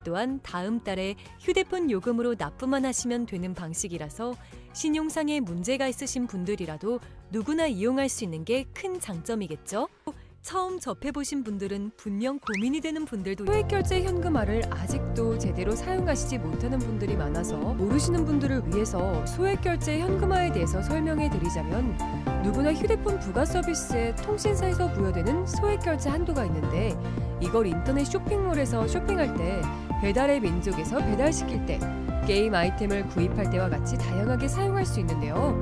또한 다음 달에 휴대폰 요금으로 납부만 하시면 되는 방식이라서 신용상에 문제가 있으신 분들이라도 누구나 이용할 수 있는 게 큰 장점이겠죠? 처음 접해보신 분들은 분명 고민이 되는 분들도 소액결제 현금화를 아직도 제대로 사용하시지 못하는 분들이 많아서 모르시는 분들을 위해서 소액결제 현금화에 대해서 설명해 드리자면 누구나 휴대폰 부가 서비스에 통신사에서 부여되는 소액결제 한도가 있는데 이걸 인터넷 쇼핑몰에서 쇼핑할 때 배달의 민족에서 배달시킬 때 게임 아이템을 구입할 때와 같이 다양하게 사용할 수 있는데요.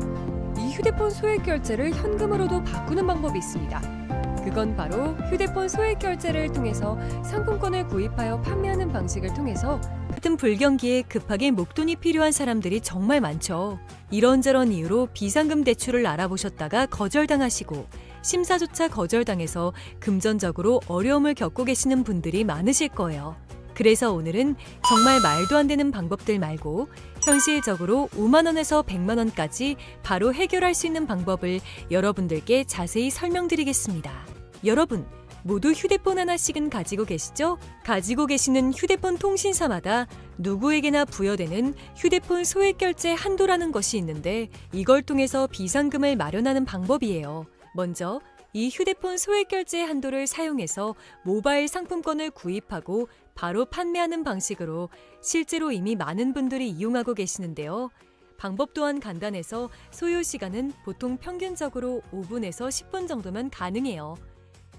이 휴대폰 소액결제를 현금으로도 바꾸는 방법이 있습니다. 그건 바로 휴대폰 소액결제를 통해서 상품권을 구입하여 판매하는 방식을 통해서 같은 불경기에 급하게 목돈이 필요한 사람들이 정말 많죠. 이런저런 이유로 비상금 대출을 알아보셨다가 거절당하시고 심사조차 거절당해서 금전적으로 어려움을 겪고 계시는 분들이 많으실 거예요. 그래서 오늘은 정말 말도 안 되는 방법들 말고 현실적으로 5만 원에서 100만 원까지 바로 해결할 수 있는 방법을 여러분들께 자세히 설명드리겠습니다. 여러분, 모두 휴대폰 하나씩은 가지고 계시죠? 가지고 계시는 휴대폰 통신사마다 누구에게나 부여되는 휴대폰 소액결제 한도라는 것이 있는데 이걸 통해서 비상금을 마련하는 방법이에요. 먼저 이 휴대폰 소액결제 한도를 사용해서 모바일 상품권을 구입하고 바로 판매하는 방식으로 실제로 이미 많은 분들이 이용하고 계시는데요. 방법 또한 간단해서 소요 시간은 보통 평균적으로 5분에서 10분 정도면 가능해요.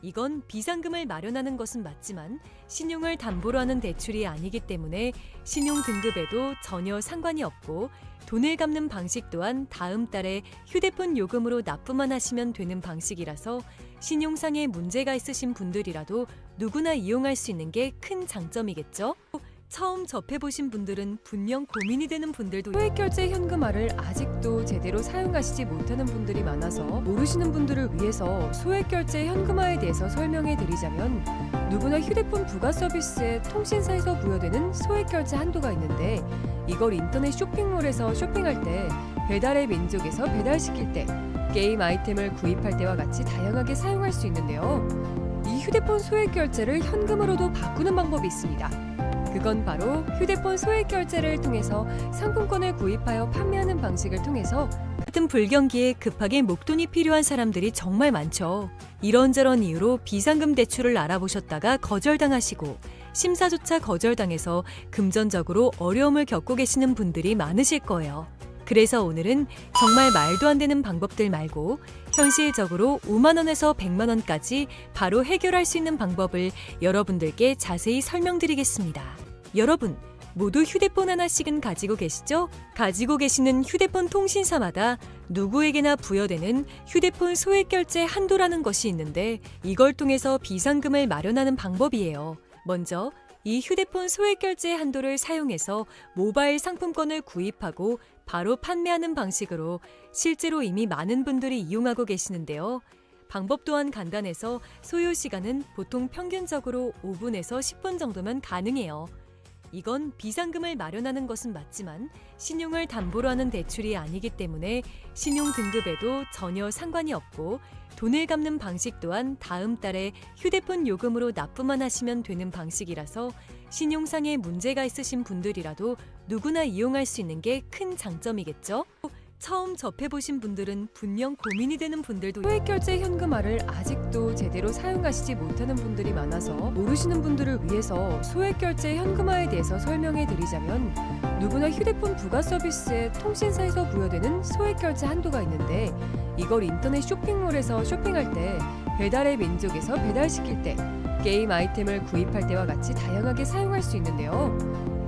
이건 비상금을 마련하는 것은 맞지만 신용을 담보로 하는 대출이 아니기 때문에 신용 등급에도 전혀 상관이 없고 돈을 갚는 방식 또한 다음 달에 휴대폰 요금으로 납부만 하시면 되는 방식이라서 신용상에 문제가 있으신 분들이라도 누구나 이용할 수 있는 게 큰 장점이겠죠? 처음 접해보신 분들은 분명 고민이 되는 분들도 소액결제 현금화를 아직도 제대로 사용하시지 못하는 분들이 많아서 모르시는 분들을 위해서 소액결제 현금화에 대해서 설명해 드리자면 누구나 휴대폰 부가 서비스에 통신사에서 부여되는 소액결제 한도가 있는데 이걸 인터넷 쇼핑몰에서 쇼핑할 때 배달의 민족에서 배달시킬 때 게임 아이템을 구입할 때와 같이 다양하게 사용할 수 있는데요. 이 휴대폰 소액결제를 현금으로도 바꾸는 방법이 있습니다. 그건 바로 휴대폰 소액결제를 통해서 상품권을 구입하여 판매하는 방식을 통해서 같은 불경기에 급하게 목돈이 필요한 사람들이 정말 많죠. 이런저런 이유로 비상금 대출을 알아보셨다가 거절당하시고 심사조차 거절당해서 금전적으로 어려움을 겪고 계시는 분들이 많으실 거예요. 그래서 오늘은 정말 말도 안 되는 방법들 말고 현실적으로 5만 원에서 100만 원까지 바로 해결할 수 있는 방법을 여러분들께 자세히 설명드리겠습니다. 여러분, 모두 휴대폰 하나씩은 가지고 계시죠? 가지고 계시는 휴대폰 통신사마다 누구에게나 부여되는 휴대폰 소액결제 한도라는 것이 있는데 이걸 통해서 비상금을 마련하는 방법이에요. 먼저 이 휴대폰 소액결제 한도를 사용해서 모바일 상품권을 구입하고 바로 판매하는 방식으로 실제로 이미 많은 분들이 이용하고 계시는데요. 방법 또한 간단해서 소요 시간은 보통 평균적으로 5분에서 10분 정도면 가능해요. 이건 비상금을 마련하는 것은 맞지만 신용을 담보로 하는 대출이 아니기 때문에 신용 등급에도 전혀 상관이 없고 돈을 갚는 방식 또한 다음 달에 휴대폰 요금으로 납부만 하시면 되는 방식이라서 신용상에 문제가 있으신 분들이라도 누구나 이용할 수 있는 게 큰 장점이겠죠? 처음 접해보신 분들은 분명 고민이 되는 분들도 소액결제 현금화를 아직도 제대로 사용하시지 못하는 분들이 많아서 모르시는 분들을 위해서 소액결제 현금화에 대해서 설명해 드리자면 누구나 휴대폰 부가 서비스에 통신사에서 부여되는 소액결제 한도가 있는데 이걸 인터넷 쇼핑몰에서 쇼핑할 때 배달의 민족에서 배달시킬 때 게임 아이템을 구입할 때와 같이 다양하게 사용할 수 있는데요.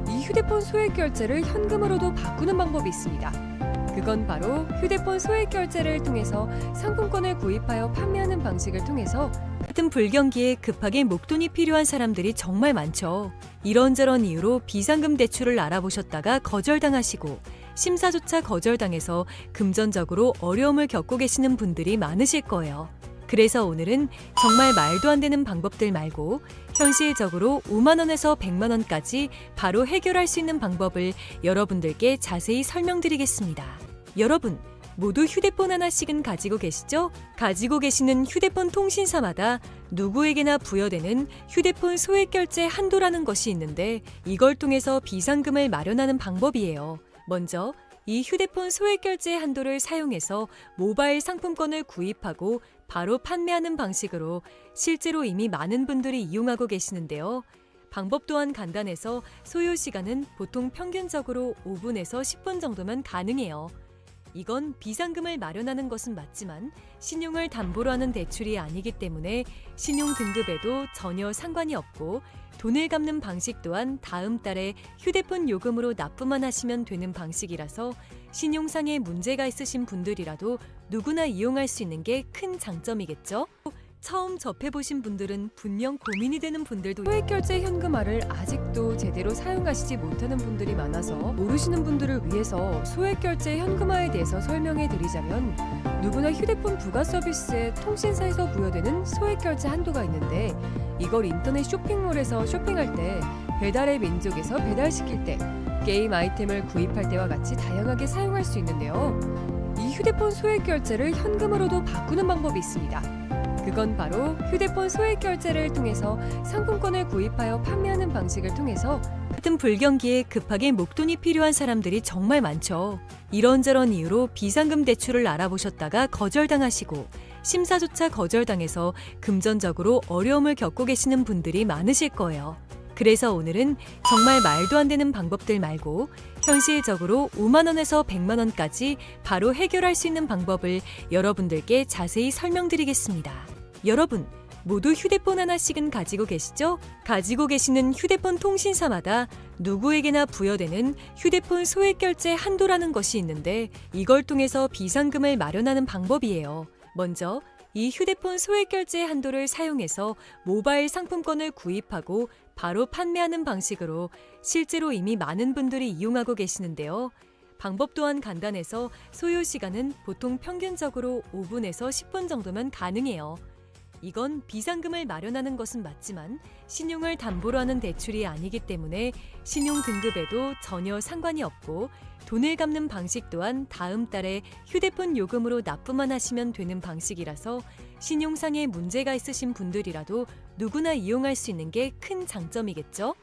이 휴대폰 소액결제를 현금으로도 바꾸는 방법이 있습니다. 그건 바로 휴대폰 소액결제를 통해서 상품권을 구입하여 판매하는 방식을 통해서 같은 불경기에 급하게 목돈이 필요한 사람들이 정말 많죠. 이런저런 이유로 비상금 대출을 알아보셨다가 거절당하시고 심사조차 거절당해서 금전적으로 어려움을 겪고 계시는 분들이 많으실 거예요. 그래서 오늘은 정말 말도 안 되는 방법들 말고 현실적으로 5만 원에서 100만 원까지 바로 해결할 수 있는 방법을 여러분들께 자세히 설명드리겠습니다. 여러분, 모두 휴대폰 하나씩은 가지고 계시죠? 가지고 계시는 휴대폰 통신사마다 누구에게나 부여되는 휴대폰 소액 결제 한도라는 것이 있는데 이걸 통해서 비상금을 마련하는 방법이에요. 먼저 이 휴대폰 소액 결제 한도를 사용해서 모바일 상품권을 구입하고 바로 판매하는 방식으로 실제로 이미 많은 분들이 이용하고 계시는데요. 방법 또한 간단해서 소요 시간은 보통 평균적으로 5분에서 10분 정도면 가능해요. 이건 비상금을 마련하는 것은 맞지만 신용을 담보로 하는 대출이 아니기 때문에 신용 등급에도 전혀 상관이 없고 돈을 갚는 방식 또한 다음 달에 휴대폰 요금으로 납부만 하시면 되는 방식이라서 신용상에 문제가 있으신 분들이라도 누구나 이용할 수 있는 게 큰 장점이겠죠? 처음 접해보신 분들은 분명 고민이 되는 분들도 소액결제 현금화를 아직도 제대로 사용하시지 못하는 분들이 많아서 모르시는 분들을 위해서 소액결제 현금화에 대해서 설명해 드리자면 누구나 휴대폰 부가 서비스에 통신사에서 부여되는 소액결제 한도가 있는데 이걸 인터넷 쇼핑몰에서 쇼핑할 때 배달의 민족에서 배달시킬 때 게임 아이템을 구입할 때와 같이 다양하게 사용할 수 있는데요. 이 휴대폰 소액결제를 현금으로도 바꾸는 방법이 있습니다. 그건 바로 휴대폰 소액 결제를 통해서 상품권을 구입하여 판매하는 방식을 통해서 같은 불경기에 급하게 목돈이 필요한 사람들이 정말 많죠. 이런저런 이유로 비상금 대출을 알아보셨다가 거절당하시고 심사조차 거절당해서 금전적으로 어려움을 겪고 계시는 분들이 많으실 거예요. 그래서 오늘은 정말 말도 안 되는 방법들 말고 현실적으로 5만 원에서 100만 원까지 바로 해결할 수 있는 방법을 여러분들께 자세히 설명드리겠습니다. 여러분, 모두 휴대폰 하나씩은 가지고 계시죠? 가지고 계시는 휴대폰 통신사마다 누구에게나 부여되는 휴대폰 소액 결제 한도라는 것이 있는데 이걸 통해서 비상금을 마련하는 방법이에요. 먼저 이 휴대폰 소액 결제 한도를 사용해서 모바일 상품권을 구입하고 바로 판매하는 방식으로 실제로 이미 많은 분들이 이용하고 계시는데요. 방법 또한 간단해서 소요 시간은 보통 평균적으로 5분에서 10분 정도면 가능해요. 이건 비상금을 마련하는 것은 맞지만 신용을 담보로 하는 대출이 아니기 때문에 신용 등급에도 전혀 상관이 없고 돈을 갚는 방식 또한 다음 달에 휴대폰 요금으로 납부만 하시면 되는 방식이라서 신용상에 문제가 있으신 분들이라도 누구나 이용할 수 있는 게 큰 장점이겠죠?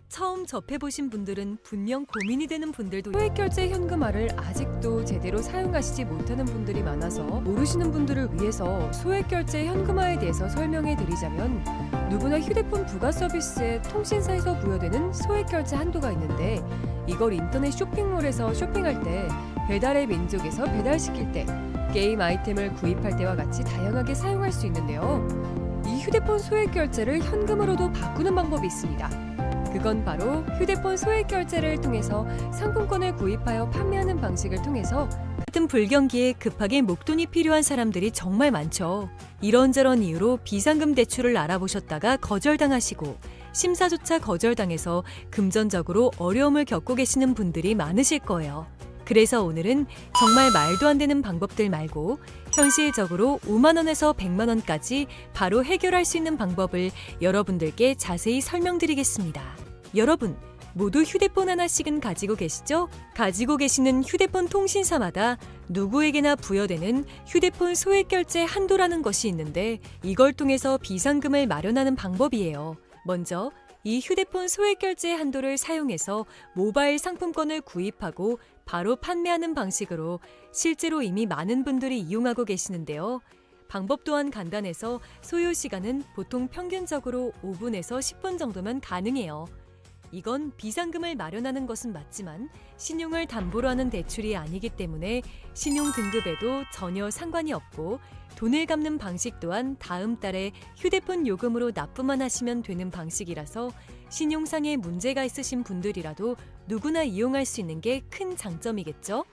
처음 접해보신 분들은 분명 고민이 되는 분들도 소액결제 현금화를 아직도 제대로 사용하시지 못하는 분들이 많아서 모르시는 분들을 위해서 소액결제 현금화에 대해서 설명해 드리자면 누구나 휴대폰 부가 서비스에 통신사에서 부여되는 소액결제 한도가 있는데 이걸 인터넷 쇼핑몰에서 쇼핑할 때 배달의 민족에서 배달시킬 때 게임 아이템을 구입할 때와 같이 다양하게 사용할 수 있는데요. 이 휴대폰 소액결제를 현금으로도 바꾸는 방법이 있습니다. 그건 바로 휴대폰 소액 결제를 통해서 상품권을 구입하여 판매하는 방식을 통해서 같은 불경기에 급하게 목돈이 필요한 사람들이 정말 많죠. 이런저런 이유로 비상금 대출을 알아보셨다가 거절당하시고 심사조차 거절당해서 금전적으로 어려움을 겪고 계시는 분들이 많으실 거예요. 그래서 오늘은 정말 말도 안 되는 방법들 말고 현실적으로 5만 원에서 100만 원까지 바로 해결할 수 있는 방법을 여러분들께 자세히 설명드리겠습니다. 여러분, 모두 휴대폰 하나씩은 가지고 계시죠? 가지고 계시는 휴대폰 통신사마다 누구에게나 부여되는 휴대폰 소액 결제 한도라는 것이 있는데 이걸 통해서 비상금을 마련하는 방법이에요. 먼저 이 휴대폰 소액 결제 한도를 사용해서 모바일 상품권을 구입하고 바로 판매하는 방식으로 실제로 이미 많은 분들이 이용하고 계시는데요. 방법 또한 간단해서 소요 시간은 보통 평균적으로 5분에서 10분 정도면 가능해요. 이건 비상금을 마련하는 것은 맞지만 신용을 담보로 하는 대출이 아니기 때문에 신용 등급에도 전혀 상관이 없고 돈을 갚는 방식 또한 다음 달에 휴대폰 요금으로 납부만 하시면 되는 방식이라서 신용상에 문제가 있으신 분들이라도 누구나 이용할 수 있는 게 큰 장점이겠죠?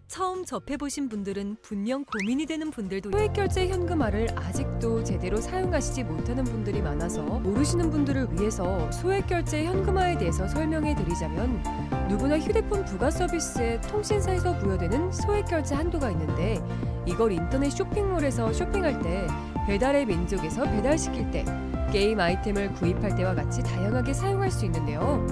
처음 접해보신 분들은 분명 고민이 되는 분들도 소액결제 현금화를 아직도 제대로 사용하시지 못하는 분들이 많아서 모르시는 분들을 위해서 소액결제 현금화에 대해서 설명해 드리자면 누구나 휴대폰 부가 서비스에 통신사에서 부여되는 소액결제 한도가 있는데 이걸 인터넷 쇼핑몰에서 쇼핑할 때 배달의 민족에서 배달시킬 때 게임 아이템을 구입할 때와 같이 다양하게 사용할 수 있는데요.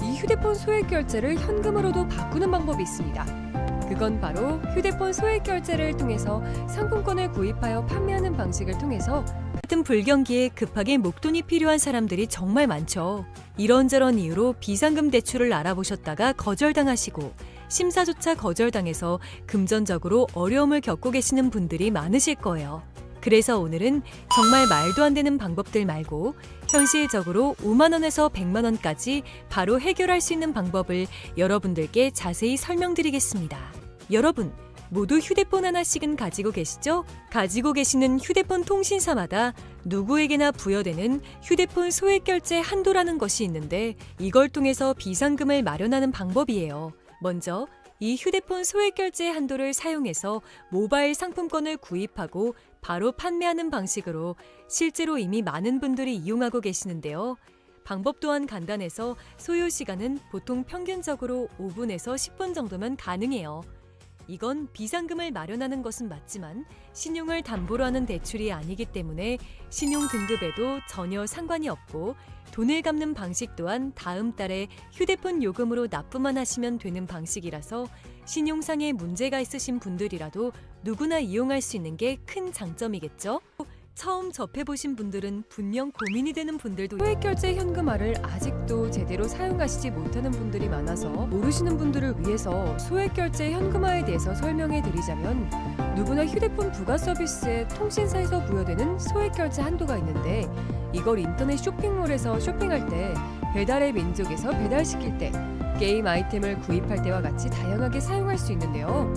이 휴대폰 소액결제를 현금으로도 바꾸는 방법이 있습니다. 그건 바로 휴대폰 소액 결제를 통해서 상품권을 구입하여 판매하는 방식을 통해서 같은 불경기에 급하게 목돈이 필요한 사람들이 정말 많죠. 이런저런 이유로 비상금 대출을 알아보셨다가 거절당하시고 심사조차 거절당해서 금전적으로 어려움을 겪고 계시는 분들이 많으실 거예요. 그래서 오늘은 정말 말도 안 되는 방법들 말고 현실적으로 5만 원에서 100만 원까지 바로 해결할 수 있는 방법을 여러분들께 자세히 설명드리겠습니다. 여러분, 모두 휴대폰 하나씩은 가지고 계시죠? 가지고 계시는 휴대폰 통신사마다 누구에게나 부여되는 휴대폰 소액 결제 한도라는 것이 있는데 이걸 통해서 비상금을 마련하는 방법이에요. 먼저 이 휴대폰 소액 결제 한도를 사용해서 모바일 상품권을 구입하고 바로 판매하는 방식으로 실제로 이미 많은 분들이 이용하고 계시는데요. 방법 또한 간단해서 소요 시간은 보통 평균적으로 5분에서 10분 정도면 가능해요. 이건 비상금을 마련하는 것은 맞지만 신용을 담보로 하는 대출이 아니기 때문에 신용 등급에도 전혀 상관이 없고 돈을 갚는 방식 또한 다음 달에 휴대폰 요금으로 납부만 하시면 되는 방식이라서 신용상에 문제가 있으신 분들이라도 누구나 이용할 수 있는 게 큰 장점이겠죠? 처음 접해보신 분들은 분명 고민이 되는 분들도 소액결제 현금화를 아직도 제대로 사용하시지 못하는 분들이 많아서 모르시는 분들을 위해서 소액결제 현금화에 대해서 설명해 드리자면 누구나 휴대폰 부가 서비스에 통신사에서 부여되는 소액결제 한도가 있는데 이걸 인터넷 쇼핑몰에서 쇼핑할 때 배달의 민족에서 배달시킬 때 게임 아이템을 구입할 때와 같이 다양하게 사용할 수 있는데요.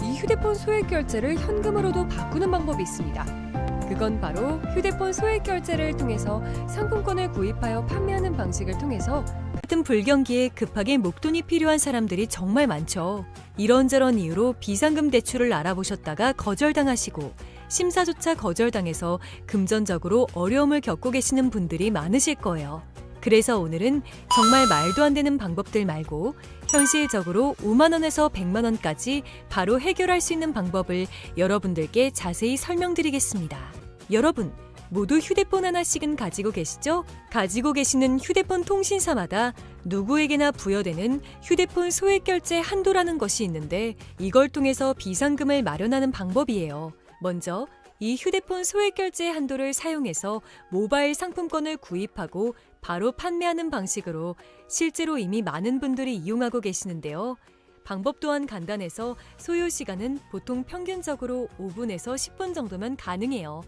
이 휴대폰 소액결제를 현금으로도 바꾸는 방법이 있습니다. 그건 바로 휴대폰 소액 결제를 통해서 상품권을 구입하여 판매하는 방식을 통해서 같은 불경기에 급하게 목돈이 필요한 사람들이 정말 많죠. 이런저런 이유로 비상금 대출을 알아보셨다가 거절당하시고 심사조차 거절당해서 금전적으로 어려움을 겪고 계시는 분들이 많으실 거예요. 그래서 오늘은 정말 말도 안 되는 방법들 말고 현실적으로 5만 원에서 100만 원까지 바로 해결할 수 있는 방법을 여러분들께 자세히 설명드리겠습니다. 여러분, 모두 휴대폰 하나씩은 가지고 계시죠? 가지고 계시는 휴대폰 통신사마다 누구에게나 부여되는 휴대폰 소액 결제 한도라는 것이 있는데 이걸 통해서 비상금을 마련하는 방법이에요. 먼저 이 휴대폰 소액 결제 한도를 사용해서 모바일 상품권을 구입하고 바로 판매하는 방식으로 실제로 이미 많은 분들이 이용하고 계시는데요. 방법 또한 간단해서 소요 시간은 보통 평균적으로 5분에서 10분 정도면 가능해요.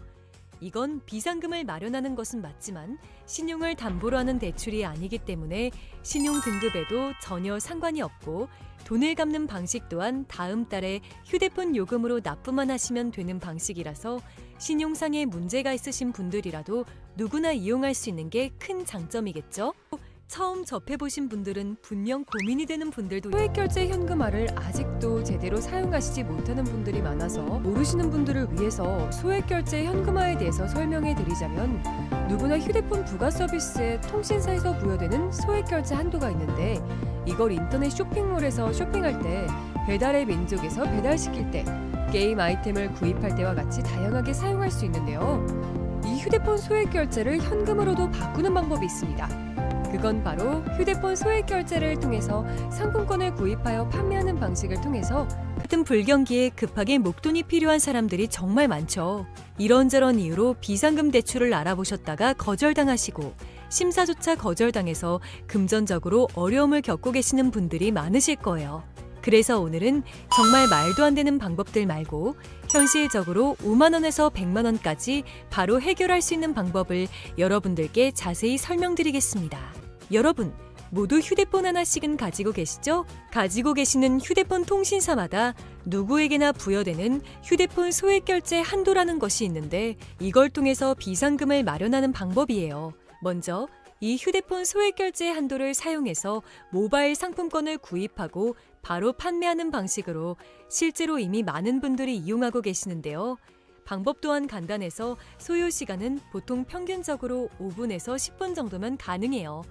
이건 비상금을 마련하는 것은 맞지만 신용을 담보로 하는 대출이 아니기 때문에 신용 등급에도 전혀 상관이 없고 돈을 갚는 방식 또한 다음 달에 휴대폰 요금으로 납부만 하시면 되는 방식이라서 신용상에 문제가 있으신 분들이라도 누구나 이용할 수 있는 게 큰 장점이겠죠? 처음 접해보신 분들은 분명 고민이 되는 분들도 소액결제 현금화를 아직도 제대로 사용하시지 못하는 분들이 많아서 모르시는 분들을 위해서 소액결제 현금화에 대해서 설명해 드리자면 누구나 휴대폰 부가 서비스에 통신사에서 부여되는 소액결제 한도가 있는데 이걸 인터넷 쇼핑몰에서 쇼핑할 때 배달의 민족에서 배달시킬 때 게임 아이템을 구입할 때와 같이 다양하게 사용할 수 있는데요. 이 휴대폰 소액결제를 현금으로도 바꾸는 방법이 있습니다. 그건 바로 휴대폰 소액 결제를 통해서 상품권을 구입하여 판매하는 방식을 통해서 같은 불경기에 급하게 목돈이 필요한 사람들이 정말 많죠. 이런저런 이유로 비상금 대출을 알아보셨다가 거절당하시고 심사조차 거절당해서 금전적으로 어려움을 겪고 계시는 분들이 많으실 거예요. 그래서 오늘은 정말 말도 안 되는 방법들 말고 현실적으로 5만 원에서 100만 원까지 바로 해결할 수 있는 방법을 여러분들께 자세히 설명드리겠습니다. 여러분, 모두 휴대폰 하나씩은 가지고 계시죠? 가지고 계시는 휴대폰 통신사마다 누구에게나 부여되는 휴대폰 소액 결제 한도라는 것이 있는데 이걸 통해서 비상금을 마련하는 방법이에요. 먼저 이 휴대폰 소액 결제 한도를 사용해서 모바일 상품권을 구입하고 바로 판매하는 방식으로 실제로 이미 많은 분들이 이용하고 계시는데요. 방법 또한 간단해서 소요 시간은 보통 평균적으로 5분에서 10분 정도면 가능해요.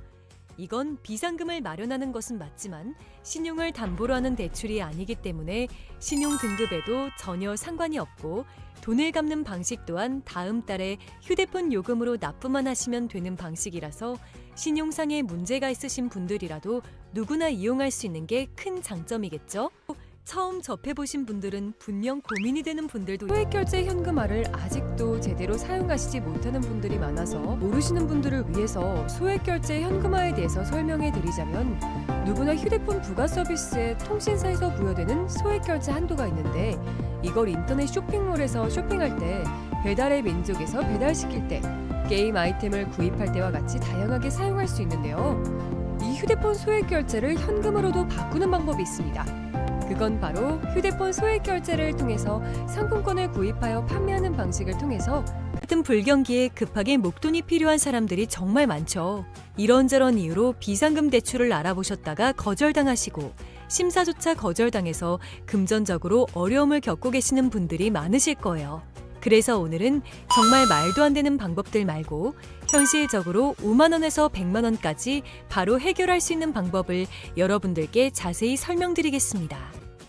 이건 비상금을 마련하는 것은 맞지만 신용을 담보로 하는 대출이 아니기 때문에 신용 등급에도 전혀 상관이 없고 돈을 갚는 방식 또한 다음 달에 휴대폰 요금으로 납부만 하시면 되는 방식이라서 신용상에 문제가 있으신 분들이라도 누구나 이용할 수 있는 게 큰 장점이겠죠? 처음 접해보신 분들은 분명 고민이 되는 분들도 소액결제 현금화를 아직도 제대로 사용하시지 못하는 분들이 많아서 모르시는 분들을 위해서 소액결제 현금화에 대해서 설명해 드리자면 누구나 휴대폰 부가 서비스에 통신사에서 부여되는 소액결제 한도가 있는데 이걸 인터넷 쇼핑몰에서 쇼핑할 때 배달의 민족에서 배달시킬 때 게임 아이템을 구입할 때와 같이 다양하게 사용할 수 있는데요. 이 휴대폰 소액결제를 현금으로도 바꾸는 방법이 있습니다. 그건 바로 휴대폰 소액결제를 통해서 상품권을 구입하여 판매하는 방식을 통해서 같은 불경기에 급하게 목돈이 필요한 사람들이 정말 많죠. 이런저런 이유로 비상금 대출을 알아보셨다가 거절당하시고 심사조차 거절당해서 금전적으로 어려움을 겪고 계시는 분들이 많으실 거예요. 그래서 오늘은 정말 말도 안 되는 방법들 말고 현실적으로 5만 원에서 100만 원까지 바로 해결할 수 있는 방법을 여러분들께 자세히 설명드리겠습니다.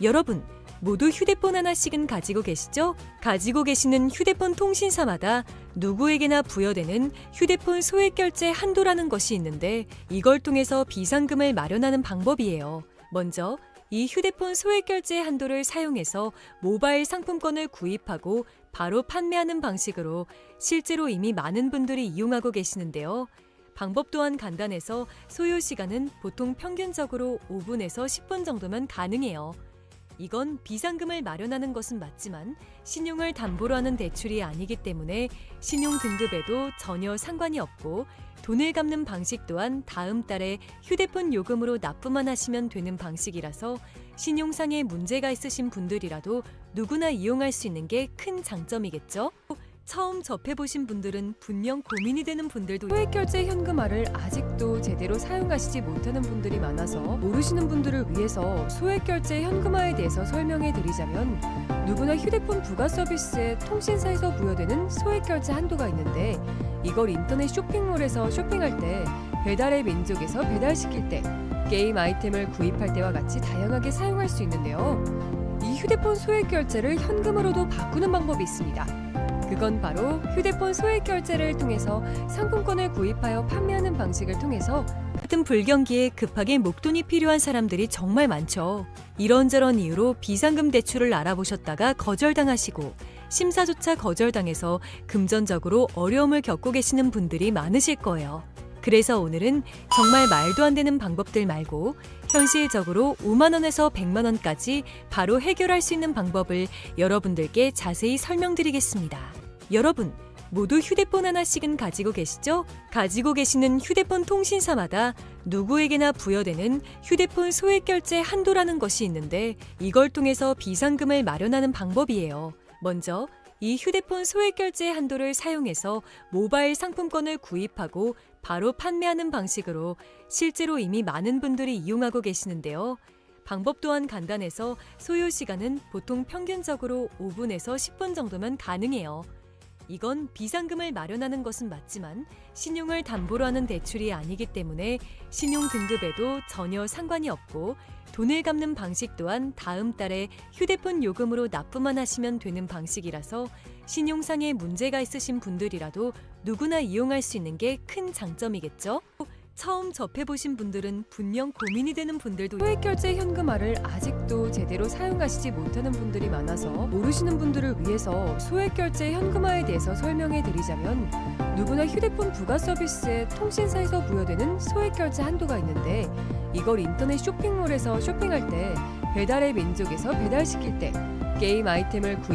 여러분, 모두 휴대폰 하나씩은 가지고 계시죠? 가지고 계시는 휴대폰 통신사마다 누구에게나 부여되는 휴대폰 소액결제 한도라는 것이 있는데 이걸 통해서 비상금을 마련하는 방법이에요. 먼저 이 휴대폰 소액결제 한도를 사용해서 모바일 상품권을 구입하고 바로 판매하는 방식으로 실제로 이미 많은 분들이 이용하고 계시는데요. 방법 또한 간단해서 소요 시간은 보통 평균적으로 5분에서 10분 정도면 가능해요. 이건 비상금을 마련하는 것은 맞지만 신용을 담보로 하는 대출이 아니기 때문에 신용 등급에도 전혀 상관이 없고 돈을 갚는 방식 또한 다음 달에 휴대폰 요금으로 납부만 하시면 되는 방식이라서 신용상에 문제가 있으신 분들이라도 누구나 이용할 수 있는 게 큰 장점이겠죠? 처음 접해보신 분들은 분명 고민이 되는 분들도 소액결제 현금화를 아직도 제대로 사용하시지 못하는 분들이 많아서 모르시는 분들을 위해서 소액결제 현금화에 대해서 설명해 드리자면 누구나 휴대폰 부가 서비스에 통신사에서 부여되는 소액결제 한도가 있는데 이걸 인터넷 쇼핑몰에서 쇼핑할 때 배달의 민족에서 배달시킬 때 게임 아이템을 구입할 때와 같이 다양하게 사용할 수 있는데요. 이 휴대폰 소액결제를 현금으로도 바꾸는 방법이 있습니다. 그건 바로 휴대폰 소액결제를 통해서 상품권을 구입하여 판매하는 방식을 통해서 같은 불경기에 급하게 목돈이 필요한 사람들이 정말 많죠. 이런저런 이유로 비상금 대출을 알아보셨다가 거절당하시고 심사조차 거절당해서 금전적으로 어려움을 겪고 계시는 분들이 많으실 거예요. 그래서 오늘은 정말 말도 안 되는 방법들 말고 현실적으로 5만 원에서 100만 원까지 바로 해결할 수 있는 방법을 여러분들께 자세히 설명드리겠습니다. 여러분, 모두 휴대폰 하나씩은 가지고 계시죠? 가지고 계시는 휴대폰 통신사마다 누구에게나 부여되는 휴대폰 소액결제 한도라는 것이 있는데 이걸 통해서 비상금을 마련하는 방법이에요. 먼저 이 휴대폰 소액결제 한도를 사용해서 모바일 상품권을 구입하고 바로 판매하는 방식으로 실제로 이미 많은 분들이 이용하고 계시는데요. 방법 또한 간단해서 소요 시간은 보통 평균적으로 5분에서 10분 정도면 가능해요. 이건 비상금을 마련하는 것은 맞지만 신용을 담보로 하는 대출이 아니기 때문에 신용 등급에도 전혀 상관이 없고 돈을 갚는 방식 또한 다음 달에 휴대폰 요금으로 납부만 하시면 되는 방식이라서 신용상에 문제가 있으신 분들이라도 누구나 이용할 수 있는 게 큰 장점이겠죠? 처음 접해보신 분들은 분명 고민이 되는 분들도 소액결제 현금화를 아직도 제대로 사용하시지 못하는 분들이 많아서 모르시는 분들을 위해서 소액결제 현금화에 대해서 설명해 드리자면 누구나 휴대폰 부가 서비스에 통신사에서 부여되는 소액결제 한도가 있는데 이걸 인터넷 쇼핑몰에서 쇼핑할 때 배달의 민족에서 배달시킬 때 게임 아이템을 구입